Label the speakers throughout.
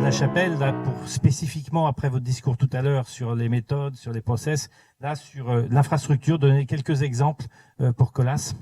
Speaker 1: La Chapelle, là, pour spécifiquement, après votre discours tout à l'heure sur les méthodes, sur les process, là, sur l'infrastructure, donner quelques exemples pour Colas.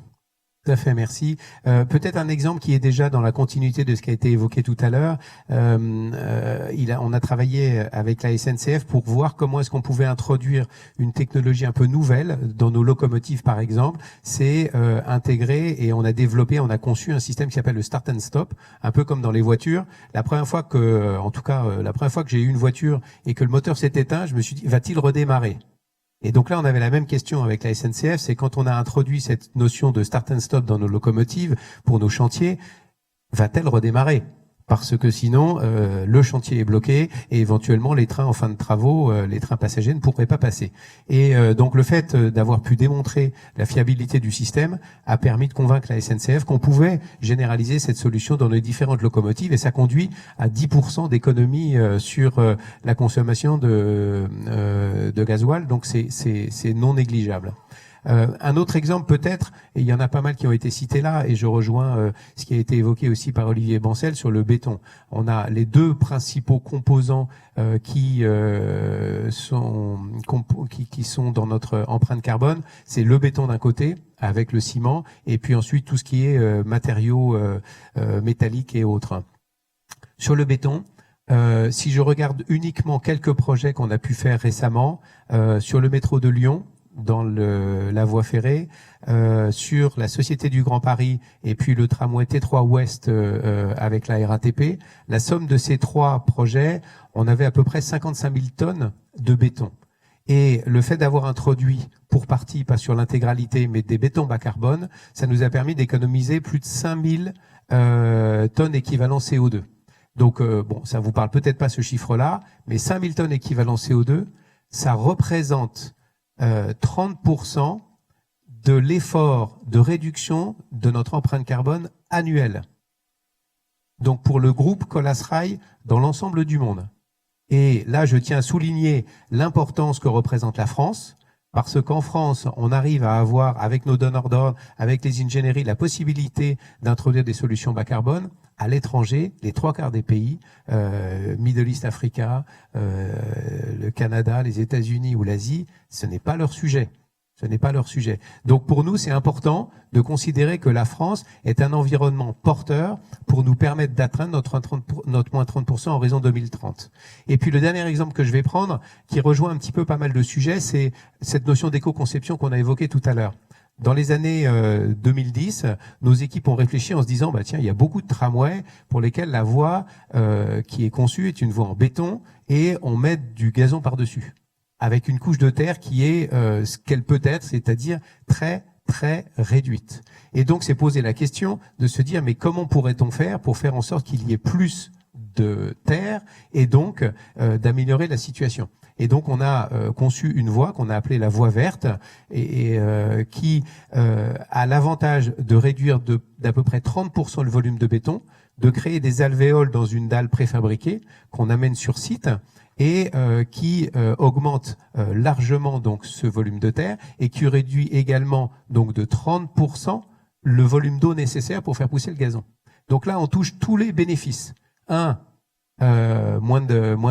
Speaker 2: Tout à fait, merci. Peut-être un exemple qui est déjà dans la continuité de ce qui a été évoqué tout à l'heure. On a travaillé avec la SNCF pour voir comment est-ce qu'on pouvait introduire une technologie un peu nouvelle dans nos locomotives, par exemple. C'est intégrer, et on a conçu un système qui s'appelle le start and stop, un peu comme dans les voitures. La première fois que j'ai eu une voiture et que le moteur s'est éteint, je me suis dit, va-t-il redémarrer ? Et donc là, on avait la même question avec la SNCF, c'est quand on a introduit cette notion de start and stop dans nos locomotives, pour nos chantiers, va-t-elle redémarrer ? Parce que sinon, le chantier est bloqué et éventuellement les trains en fin de travaux, les trains passagers ne pourraient pas passer. Et donc le fait d'avoir pu démontrer la fiabilité du système a permis de convaincre la SNCF qu'on pouvait généraliser cette solution dans les différentes locomotives, et ça conduit à 10% d'économie sur la consommation de gasoil, donc c'est non négligeable. Un autre exemple peut-être, et il y en a pas mal qui ont été cités là, et je rejoins ce qui a été évoqué aussi par Olivier Bancel sur le béton. On a les deux principaux composants qui sont dans notre empreinte carbone. C'est le béton d'un côté, avec le ciment, et puis ensuite tout ce qui est matériaux métalliques et autres. Sur le béton, si je regarde uniquement quelques projets qu'on a pu faire récemment, sur le métro de Lyon, dans la voie ferrée, sur la Société du Grand Paris et puis le tramway T3 Ouest avec la RATP, la somme de ces trois projets, on avait à peu près 55 000 tonnes de béton. Et le fait d'avoir introduit, pour partie, pas sur l'intégralité, mais des bétons bas carbone, ça nous a permis d'économiser plus de 5 000 tonnes équivalent CO2. Donc, ça vous parle peut-être pas ce chiffre-là, mais 5 000 tonnes équivalent CO2, ça représente 30% de l'effort de réduction de notre empreinte carbone annuelle. Donc pour le groupe Colas Rail dans l'ensemble du monde. Et là, je tiens à souligner l'importance que représente la France, parce qu'en France, on arrive à avoir, avec nos donneurs d'ordre, avec les ingénieries, la possibilité d'introduire des solutions bas carbone. À l'étranger, les 3/4 des pays, Middle East, Africa, le Canada, les États-Unis ou l'Asie, ce n'est pas leur sujet. Ce n'est pas leur sujet. Donc pour nous, c'est important de considérer que la France est un environnement porteur pour nous permettre d'atteindre notre moins 30% en horizon 2030. Et puis le dernier exemple que je vais prendre, qui rejoint un petit peu pas mal de sujets, c'est cette notion d'éco-conception qu'on a évoquée tout à l'heure. Dans les années 2010, nos équipes ont réfléchi en se disant, tiens, il y a beaucoup de tramways pour lesquels la voie qui est conçue est une voie en béton et on met du gazon par-dessus, avec une couche de terre qui est ce qu'elle peut être, c'est-à-dire très, très réduite. Et donc, c'est poser la question de se dire, mais comment pourrait-on faire pour faire en sorte qu'il y ait plus de terre et donc d'améliorer la situation. Et donc, on a conçu une voie qu'on a appelée la voie verte et qui a l'avantage de réduire d'à peu près 30% le volume de béton, de créer des alvéoles dans une dalle préfabriquée qu'on amène sur site et qui augmente largement donc ce volume de terre et qui réduit également donc de 30% le volume d'eau nécessaire pour faire pousser le gazon. Donc là, on touche tous les bénéfices. Moins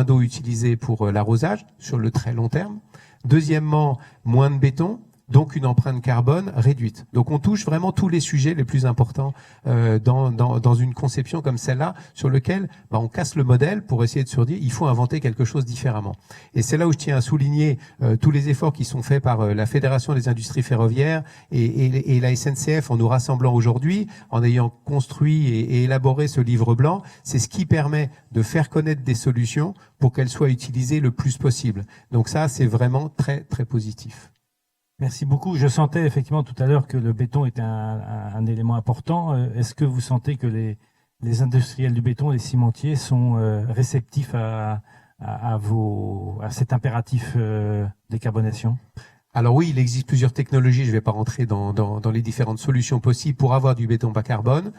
Speaker 2: d'eau utilisée pour l'arrosage sur le très long terme. Deuxièmement, moins de béton, donc une empreinte carbone réduite. Donc on touche vraiment tous les sujets les plus importants dans une conception comme celle-là, sur lequel on casse le modèle pour essayer de se dire il faut inventer quelque chose différemment. Et c'est là où je tiens à souligner tous les efforts qui sont faits par la Fédération des industries ferroviaires et la SNCF en nous rassemblant aujourd'hui, en ayant construit et élaboré ce livre blanc. C'est ce qui permet de faire connaître des solutions pour qu'elles soient utilisées le plus possible. Donc ça, c'est vraiment très, très positif.
Speaker 1: Merci beaucoup. Je sentais effectivement tout à l'heure que le béton était un élément important. Est-ce que vous sentez que les industriels du béton, les cimentiers, sont réceptifs à cet impératif décarbonation ?
Speaker 2: Alors oui, il existe plusieurs technologies. Je ne vais pas rentrer dans les différentes solutions possibles pour avoir du béton bas carbone.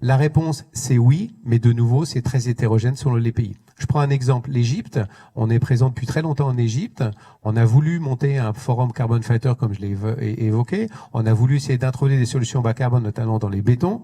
Speaker 2: La réponse, c'est oui, mais de nouveau, c'est très hétérogène selon les pays. Je prends un exemple, l'Égypte. On est présent depuis très longtemps en Égypte. On a voulu monter un forum Carbon Fighter, comme je l'ai évoqué. On a voulu essayer d'introduire des solutions bas carbone, notamment dans les bétons.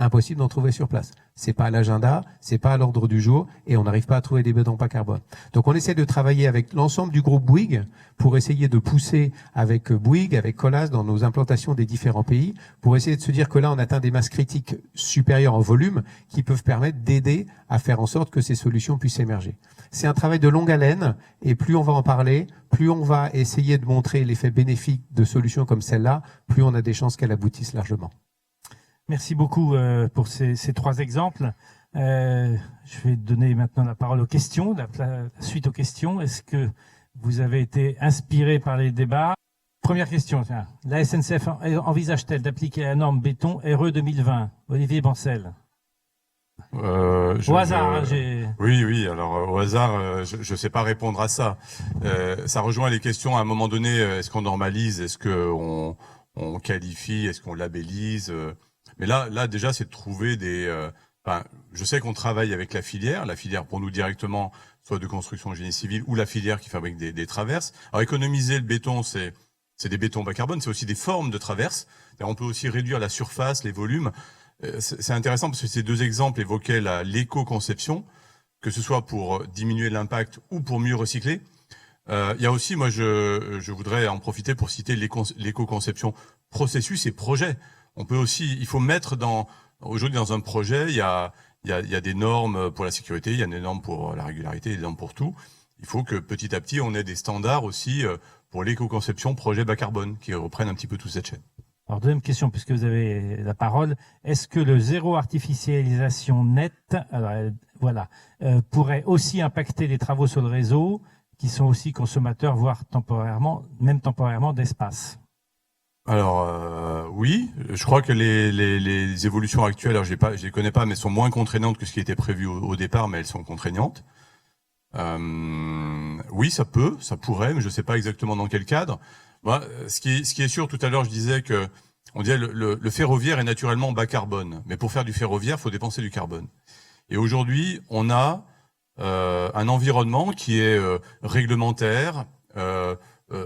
Speaker 2: Impossible d'en trouver sur place. C'est pas à l'agenda, c'est pas à l'ordre du jour, et on n'arrive pas à trouver des bétons bas carbone. Donc on essaie de travailler avec l'ensemble du groupe Bouygues pour essayer de pousser avec Bouygues, avec Colas dans nos implantations des différents pays, pour essayer de se dire que là on atteint des masses critiques supérieures en volume qui peuvent permettre d'aider à faire en sorte que ces solutions puissent émerger. C'est un travail de longue haleine, et plus on va en parler, plus on va essayer de montrer l'effet bénéfique de solutions comme celle-là, plus on a des chances qu'elle aboutisse largement.
Speaker 1: Merci beaucoup pour ces 3 exemples. Je vais donner maintenant la parole aux questions, la suite aux questions. Est-ce que vous avez été inspiré par les débats? Première question, tiens. La SNCF envisage-t-elle d'appliquer la norme béton RE 2020? Olivier Bancel. Au hasard,
Speaker 3: Oui. Alors au hasard, je sais pas répondre à ça. Ça rejoint les questions à un moment donné. Est-ce qu'on normalise? Est-ce qu'on qualifie? Est-ce qu'on labellise? Mais là déjà, c'est de trouver des. Je sais qu'on travaille avec la filière pour nous directement, soit de construction génie civil ou la filière qui fabrique des traverses. Alors économiser le béton, c'est des bétons bas carbone, c'est aussi des formes de traverses. On peut aussi réduire la surface, les volumes. C'est intéressant parce que ces 2 exemples évoquaient l'éco-conception, que ce soit pour diminuer l'impact ou pour mieux recycler. Il y a aussi, moi, je voudrais en profiter pour citer l'éco-conception processus et projet. On peut aussi, il faut mettre aujourd'hui dans un projet, il y a des normes pour la sécurité, il y a des normes pour la régularité, des normes pour tout. Il faut que petit à petit, on ait des standards aussi pour l'éco-conception projet bas carbone qui reprennent un petit peu toute cette chaîne.
Speaker 1: Alors, deuxième question, puisque vous avez la parole. Est-ce que le zéro artificialisation nette, pourrait aussi impacter les travaux sur le réseau, qui sont aussi consommateurs, voire temporairement d'espace?
Speaker 3: Alors oui, je crois que les évolutions actuelles, alors je les connais pas, mais sont moins contraignantes que ce qui était prévu au départ, mais elles sont contraignantes. Oui, ça pourrait, mais je sais pas exactement dans quel cadre. Moi, ce qui est sûr, tout à l'heure, je disais que on disait le ferroviaire est naturellement bas carbone, mais pour faire du ferroviaire, faut dépenser du carbone. Et aujourd'hui, on a un environnement qui est réglementaire,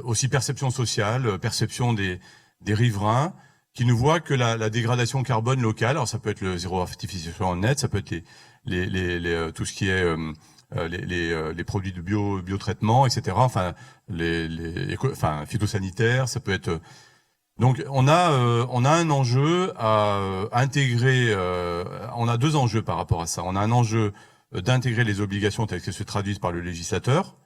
Speaker 3: aussi perception sociale, perception des riverains, qui nous voient que la dégradation carbone locale, alors ça peut être le zéro artificialisation net, ça peut être tout ce qui est les produits de biotraitement, etc. Enfin, phytosanitaires, ça peut être. Donc, on a un enjeu à intégrer. On a 2 enjeux par rapport à ça. On a un enjeu d'intégrer les obligations telles qu'elles se traduisent par le législateur,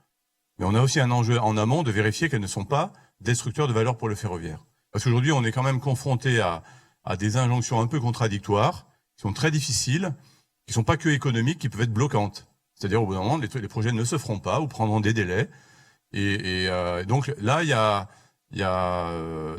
Speaker 3: mais on a aussi un enjeu en amont de vérifier qu'elles ne sont pas destructeurs de valeur pour le ferroviaire. Parce qu'aujourd'hui, on est quand même confronté à des injonctions un peu contradictoires, qui sont très difficiles, qui sont pas que économiques, qui peuvent être bloquantes. C'est-à-dire, au bout d'un moment, les projets ne se feront pas ou prendront des délais. Et donc là,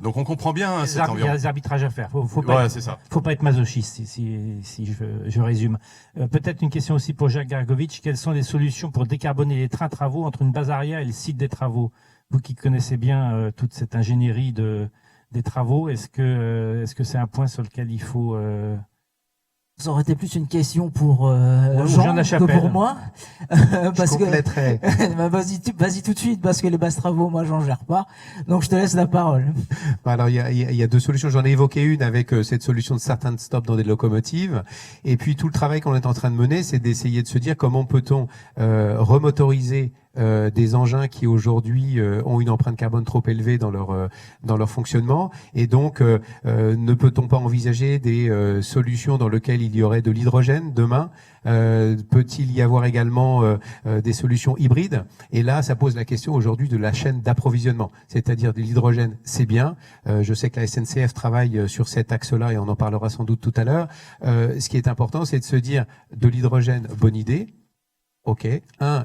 Speaker 3: donc on comprend bien cet environnement.
Speaker 1: Il y a des arbitrages à faire. Faut pas être masochiste, si je résume. Peut-être une question aussi pour Jacques Gargovitch. Quelles sont les solutions pour décarboner les trains travaux entre une base arrière et le site des travaux? Vous qui connaissez bien toute cette ingénierie des travaux, est-ce que c'est un point sur lequel il faut
Speaker 4: Ça aurait été plus une question pour
Speaker 1: Jean
Speaker 4: que pour moi.
Speaker 2: Parce je compléterai.
Speaker 4: Bah, vas-y tout de suite, parce que les basses travaux, moi, j'en gère pas. Donc, je te laisse la parole.
Speaker 2: Alors, il y a 2 solutions. J'en ai évoqué une avec cette solution de certain stop dans des locomotives. Et puis, tout le travail qu'on est en train de mener, c'est d'essayer de se dire comment peut-on remotoriser des engins qui aujourd'hui ont une empreinte carbone trop élevée dans leur fonctionnement, et donc ne peut-on pas envisager des solutions dans lesquelles il y aurait de l'hydrogène demain? Peut-il y avoir également des solutions hybrides? Et là, ça pose la question aujourd'hui de la chaîne d'approvisionnement, c'est-à-dire de l'hydrogène, c'est bien. Je sais que la SNCF travaille sur cet axe-là et on en parlera sans doute tout à l'heure. Ce qui est important, c'est de se dire de l'hydrogène, bonne idée. Ok.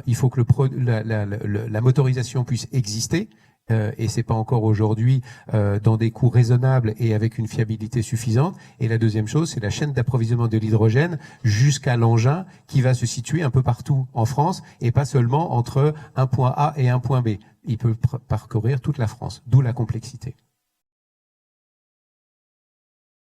Speaker 2: Il faut que la motorisation puisse exister. Et c'est pas encore aujourd'hui dans des coûts raisonnables et avec une fiabilité suffisante. Et la deuxième chose, c'est la chaîne d'approvisionnement de l'hydrogène jusqu'à l'engin qui va se situer un peu partout en France et pas seulement entre un point A et un point B. Il peut parcourir toute la France, d'où la complexité.